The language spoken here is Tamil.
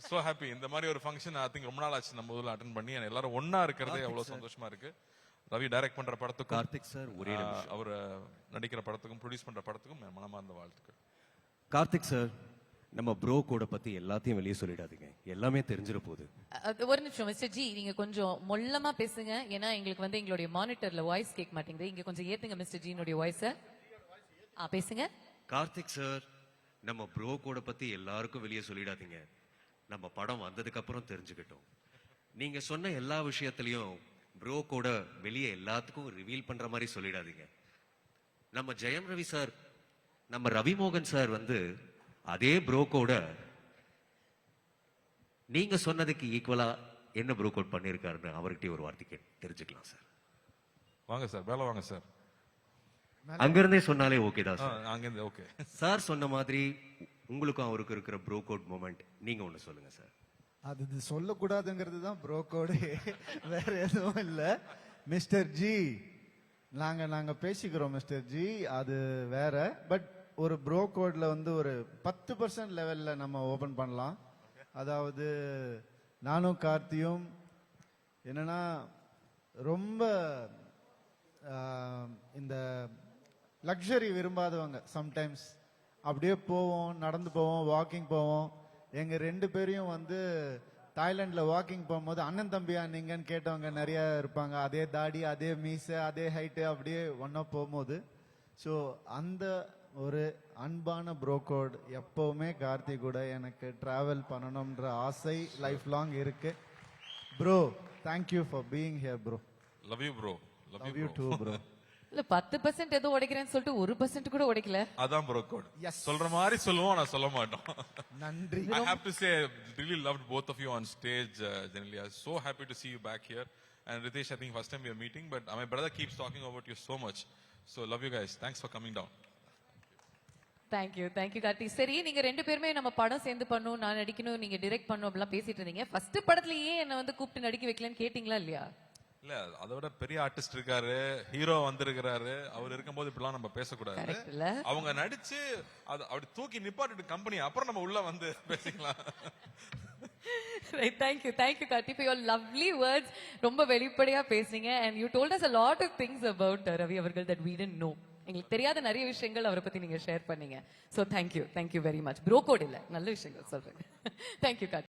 So happy. இந்த மாதிரி ஒரு ஃபங்க்ஷன் ஐ திங்க் ரொம்ப நாள் ஆச்சு நம்ம ஊர்ல அட்டென்ட் பண்ணி எல்லாரும் ஒண்ணா இருக்கிறதே அவ்வளவு சந்தோஷமா இருக்கு. ரவி டைரக்ட் பண்ற படத்துக்கும் கார்த்திக் சார் ஒரே நிமிஷம். அவர் நடிக்கிற படத்துக்கும் ப்ரொடியூஸ் பண்ற படத்துக்கும் என் மனமார்ந்த வாழ்த்துக்கள். கார்த்திக் சார், நம்ம ப்ரோ கோட பத்தி எல்லாத்தையும் வெளியே சொல்லிடாதீங்க, எல்லாமே தெரிஞ்சிட போகுது. ஒரு நிமிஷம் மிஸ்டர் ஜி, நீங்க கொஞ்சம் மொல்லமா பேசுங்க. ஏன்னா எங்களுக்கு வந்து எங்களுடைய மானிட்டர்ல வாய்ஸ் கேட்க மாட்டேங்குது. இங்க கொஞ்சம் ஏத்துங்க மிஸ்டர் ஜினுடைய வாய்ஸ. பேசுங்க. கார்த்திக் சார், நம்ம ப்ரோ கோட பத்தி எல்லாருக்கும் வெளியே சொல்லிடாதீங்க, நம்ம படம் வந்ததுக்கு அப்புறம் தெரிஞ்சுக்கிட்டோம். நீங்க சொன்ன எல்லா விஷயத்திலையும் ப்ரோ கோட வெளியே எல்லாத்துக்கும் ரிவீல் பண்ற மாதிரி சொல்லிடாதீங்க. நம்ம ஜெயம் ரவி சார், நம்ம ரவி மோகன் சார் வந்து அதே ப்ரோ கோட நீங்க சொன்னதுக்கு ஈக்குவலா என்ன ப்ரோ கோட் பண்ணிருக்காருன்னு அவர்கிட்ட ஒரு வார்த்தைக்கு தெரிஞ்சுக்கலாம் சார். வாங்க சார், மேல வாங்க சார். அங்கிருந்தே சொன்னாலே ஓகே தான் சார். அங்கிருந்து ஓகே. சார் சொன்ன மாதிரி உங்களுக்கும் அவருக்கு இருக்கிற ப்ரோ கோட் மூமெண்ட் நீங்க ஒண்ணு சொல்லுங்க சார். அது சொல்லக்கூடாதுங்கிறது தான் ப்ரோ கோடு, வேற எதுவும் இல்ல. மிஸ்டர் ஜி, நாங்க பேசிக்கிறோம் மிஸ்டர் ஜி, அது வேற. பட் ஒரு ப்ரோ கோட்ல வந்து ஒரு 10% லெவல்ல நம்ம ஓபன் பண்ணலாம். அதாவது நானும் கார்த்தியும் என்னன்னா ரொம்ப இந்த லக்ஸரி விரும்பாதவங்க. சம்டைம்ஸ் அப்படியே போவோம், நடந்து போவோம், வாக்கிங் போவோம். எங்க 2 பேரையும் வந்து தாய்லாந்துல வாக்கிங் போகும்போது அண்ணன் தம்பியா நீங்கன்னு கேட்டவங்க நிறைய இருப்பாங்க. அதே தாடி, அதே மீச, அதே ஹைட்டு, அப்படியே ஒன்னா போகும்போது. ஸோ அந்த ஒரு அன்பான ப்ரோ கோட் எப்பவுமே கார்த்திக் கூட எனக்கு டிராவல் பண்ணணும்ன்ற ஆசை லைஃப் லாங் இருக்கு. Bro, thank you for being here bro. Love you bro. Love you too bro. இல்ல 10% ஏதோ உடைக்கிறேன்னு சொல்லிட்டு 1% கூட உடைக்கல. அதான் ப்ரோ கோட். சொல்ற மாதிரி சொல்லுவோம், நான் சொல்ல மாட்டோம். நன்றி. I have to say, really loved both of you on stage. Generally, I'm so happy to see you back here. And Ritesh, I think first time we are meeting, but my brother keeps talking about you so much. So love you guys. Thanks for coming down. Thank you Karthi. சரி, நீங்க 2 பேருமே நம்ம படம் சேர்ந்து பண்ணணும், நான் நடிக்கணும், நீங்க டைரக்ட் பண்ணணும் அப்படிலாம் பேசிட்டு இருந்தீங்க. ஃபர்ஸ்ட் படத்துலயே என்ன வந்து கூப்பிட்டு நடிக்க வைக்கலன்னு கேட்டீங்களா இல்லையா? இல்ல, அதை விட பெரிய ஆர்டிஸ்ட் இருக்காரு, ஹீரோ வந்திருக்கிறாரு. அவர் இருக்கும்போது இப்படிலாம் நம்ம பேசக்கூடாது. அவங்க நடிச்சு அப்படி தூக்கி நிப்பாட்டிட்டு கம்பெனி அப்புறம் நம்ம உள்ள வந்து பேசிக்கலாம். Thank you Karthi for your lovely words. ரொம்ப வெளிப்படையா பேசுனீங்க. and you told us a lot of things about Ravi அவர்கள் that we didn't know. எங்களுக்கு தெரியாத நிறைய விஷயங்கள் அவரை பத்தி நீங்க ஷேர் பண்ணீங்க. so thank you very much. Bro code இல்ல, நல்ல விஷயங்கள் சொல்றேன். தேங்க்யூ கார்த்தி.